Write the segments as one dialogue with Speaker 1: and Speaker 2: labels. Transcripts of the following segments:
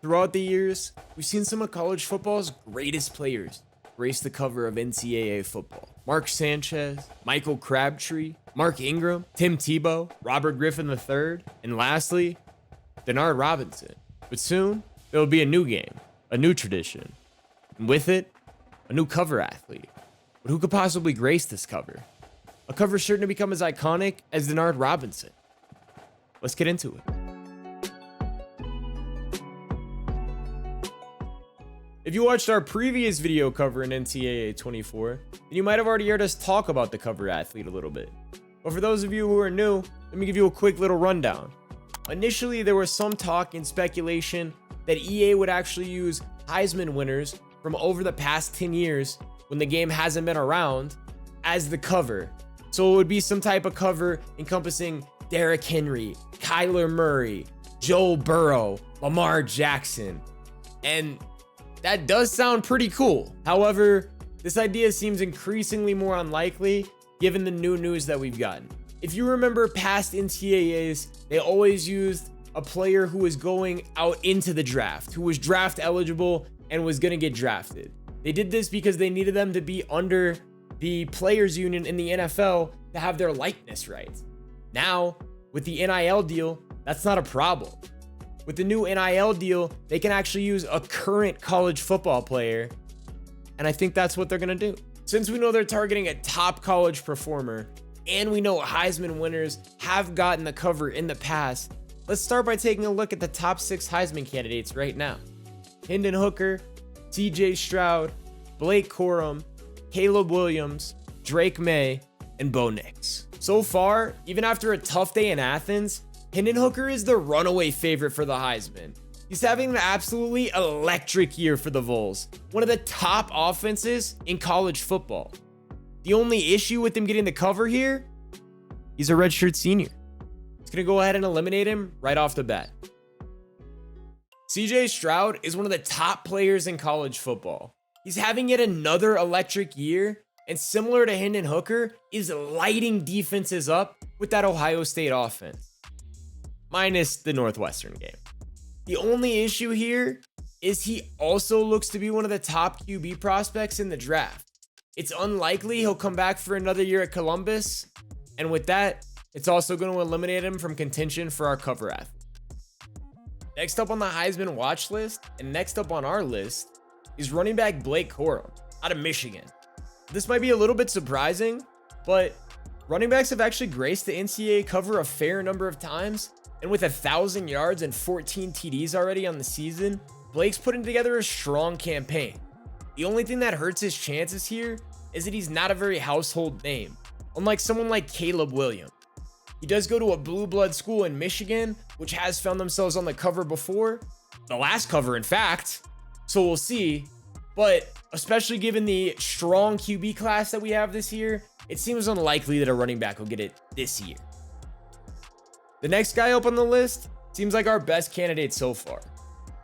Speaker 1: Throughout the years, we've seen some of college football's greatest players grace the cover of NCAA football. Mark Sanchez, Michael Crabtree, Mark Ingram, Tim Tebow, Robert Griffin III, and lastly, Denard Robinson. But soon, there will be a new game, a new tradition, and with it, a new cover athlete. But who could possibly grace this cover? A cover certain to become as iconic as Denard Robinson. Let's get into it. If you watched our previous video covering NCAA 24, then you might have already heard us talk about the cover athlete a little bit. But for those of you who are new, let me give you a quick little rundown. Initially, there was some talk and speculation that EA would actually use Heisman winners from over the past 10 years when the game hasn't been around as the cover. So it would be some type of cover encompassing Derrick Henry, Kyler Murray, Joe Burrow, Lamar Jackson, and that does sound pretty cool. However, this idea seems increasingly more unlikely given the new news that we've gotten. If you remember past NCAAs, they always used a player who was going out into the draft, who was draft eligible and was going to get drafted. They did this because they needed them to be under the players union in the NFL to have their likeness rights. Now, with the NIL deal, that's not a problem. With the new NIL deal, they can actually use a current college football player, and I think that's what they're gonna do. Since we know they're targeting a top college performer, and we know Heisman winners have gotten the cover in the past, let's start by taking a look at the top 6 Heisman candidates right now. Hendon Hooker, CJ Stroud, Blake Corum, Caleb Williams, Drake Maye, and Bo Nix. So far, even after a tough day in Athens, Hendon Hooker is the runaway favorite for the Heisman. He's having an absolutely electric year for the Vols, one of the top offenses in college football. The only issue with him getting the cover here, he's a redshirt senior. He's gonna go ahead and eliminate him right off the bat. CJ Stroud is one of the top players in college football. He's having yet another electric year, and similar to Hendon Hooker, is lighting defenses up with that Ohio State offense. Minus the Northwestern game. The only issue here is he also looks to be one of the top QB prospects in the draft. It's unlikely he'll come back for another year at Columbus, and with that, it's also going to eliminate him from contention for our cover athlete. Next up on the Heisman watch list, and next up on our list, is running back Blake Corum out of Michigan. This might be a little bit surprising, but running backs have actually graced the NCAA cover a fair number of times. And with 1,000 yards and 14 TDs already on the season, Blake's putting together a strong campaign. The only thing that hurts his chances here is that he's not a very household name, unlike someone like Caleb Williams. He does go to a blue blood school in Michigan, which has found themselves on the cover before. The last cover, in fact. So we'll see. But especially given the strong QB class that we have this year, it seems unlikely that a running back will get it this year. The next guy up on the list seems like our best candidate so far,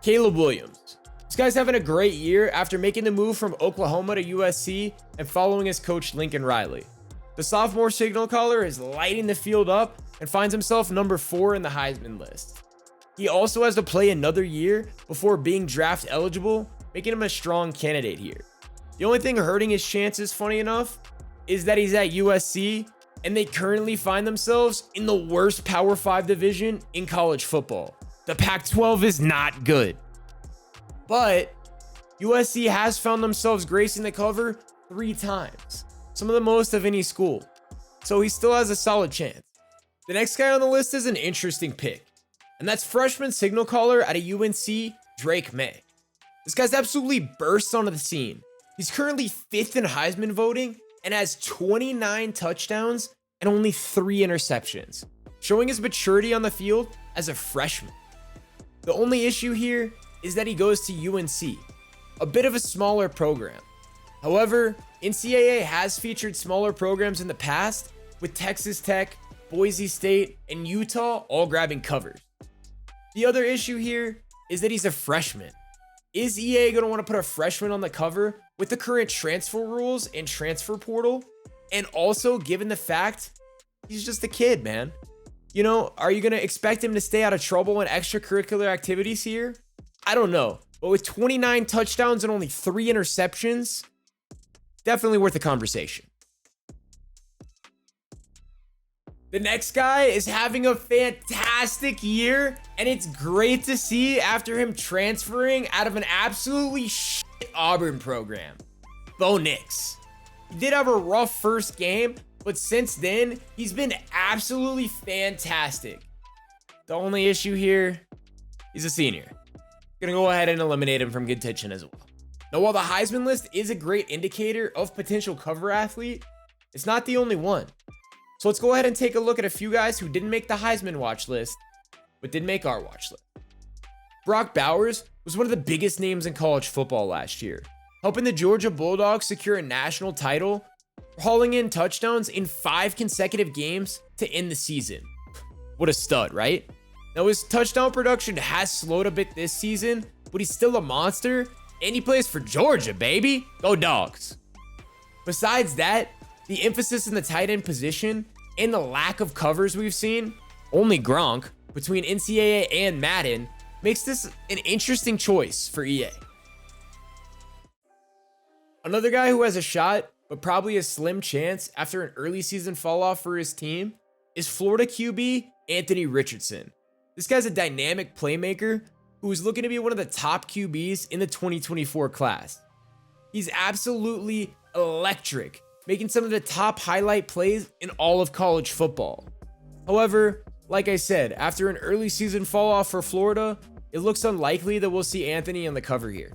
Speaker 1: Caleb Williams. This guy's having a great year after making the move from Oklahoma to USC and following his coach Lincoln Riley. The sophomore signal caller is lighting the field up and finds himself number 4 in the Heisman list. He also has to play another year before being draft eligible, making him a strong candidate here. The only thing hurting his chances, funny enough, is that he's at USC and they currently find themselves in the worst Power 5 division in college football. The Pac-12 is not good. But USC has found themselves gracing the cover 3 times, some of the most of any school. So he still has a solid chance. The next guy on the list is an interesting pick, and that's freshman signal caller out of UNC, Drake Maye. This guy's absolutely burst onto the scene. He's currently 5th in Heisman voting and has 29 touchdowns and only 3 interceptions, showing his maturity on the field as a freshman. The only issue here is that he goes to UNC, a bit of a smaller program. However, NCAA has featured smaller programs in the past, with Texas Tech, Boise State, and Utah all grabbing covers. The other issue here is that he's a freshman. Is EA going to want to put a freshman on the cover with the current transfer rules and transfer portal? And also, given the fact he's just a kid, man. You know, are you going to expect him to stay out of trouble in extracurricular activities here? I don't know. But with 29 touchdowns and only 3 interceptions, definitely worth a conversation. The next guy is having a fantastic year, and it's great to see after him transferring out of an absolutely shit Auburn program. Bo Nix. He did have a rough first game, but since then, he's been absolutely fantastic. The only issue here, he's a senior. Gonna go ahead and eliminate him from contention as well. Now, while the Heisman list is a great indicator of potential cover athlete, it's not the only one. So let's go ahead and take a look at a few guys who didn't make the Heisman watch list, but did make our watch list. Brock Bowers was one of the biggest names in college football last year, helping the Georgia Bulldogs secure a national title, hauling in touchdowns in 5 consecutive games to end the season. What a stud, right? Now, his touchdown production has slowed a bit this season, but he's still a monster, and he plays for Georgia, baby. Go Dogs. Besides that, the emphasis in the tight end position and the lack of covers we've seen, only Gronk, between NCAA and Madden, makes this an interesting choice for EA. Another guy who has a shot, but probably a slim chance after an early season fall off for his team, is Florida QB Anthony Richardson. This guy's a dynamic playmaker who is looking to be one of the top QBs in the 2024 class. He's absolutely electric, making some of the top highlight plays in all of college football. However, like I said, after an early season fall off for Florida, it looks unlikely that we'll see Anthony on the cover here.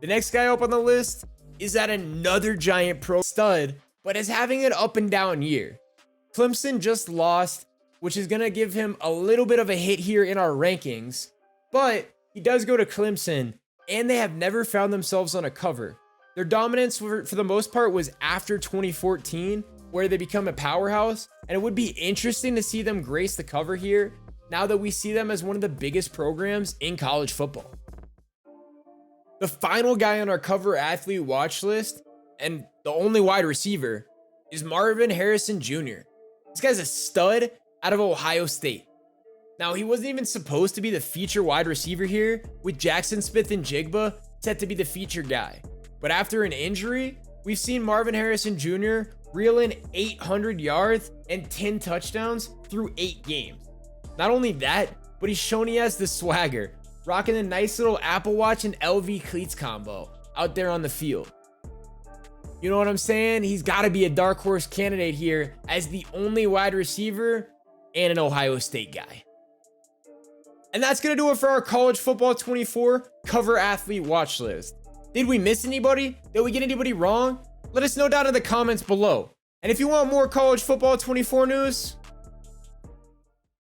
Speaker 1: The next guy up on the list is at another giant pro stud, but is having an up and down year. Clemson just lost, which is going to give him a little bit of a hit here in our rankings, but he does go to Clemson, and they have never found themselves on a cover. Their dominance for the most part was after 2014, where they become a powerhouse, and it would be interesting to see them grace the cover here now that we see them as one of the biggest programs in college football. The final guy on our cover athlete watch list, and the only wide receiver, is Marvin Harrison Jr. This guy's a stud out of Ohio State. Now, he wasn't even supposed to be the feature wide receiver here, with Jackson Smith-Njigba set to be the feature guy. But after an injury, we've seen Marvin Harrison Jr. reel in 800 yards and 10 touchdowns through 8 games. Not only that, but he's shown he has the swagger, rocking a nice little Apple Watch and LV cleats combo out there on the field. You know what I'm saying? He's got to be a dark horse candidate here as the only wide receiver and an Ohio State guy. And that's going to do it for our College Football 24 cover athlete watch list. Did we miss anybody? Did we get anybody wrong? Let us know down in the comments below. And if you want more College Football 24 news,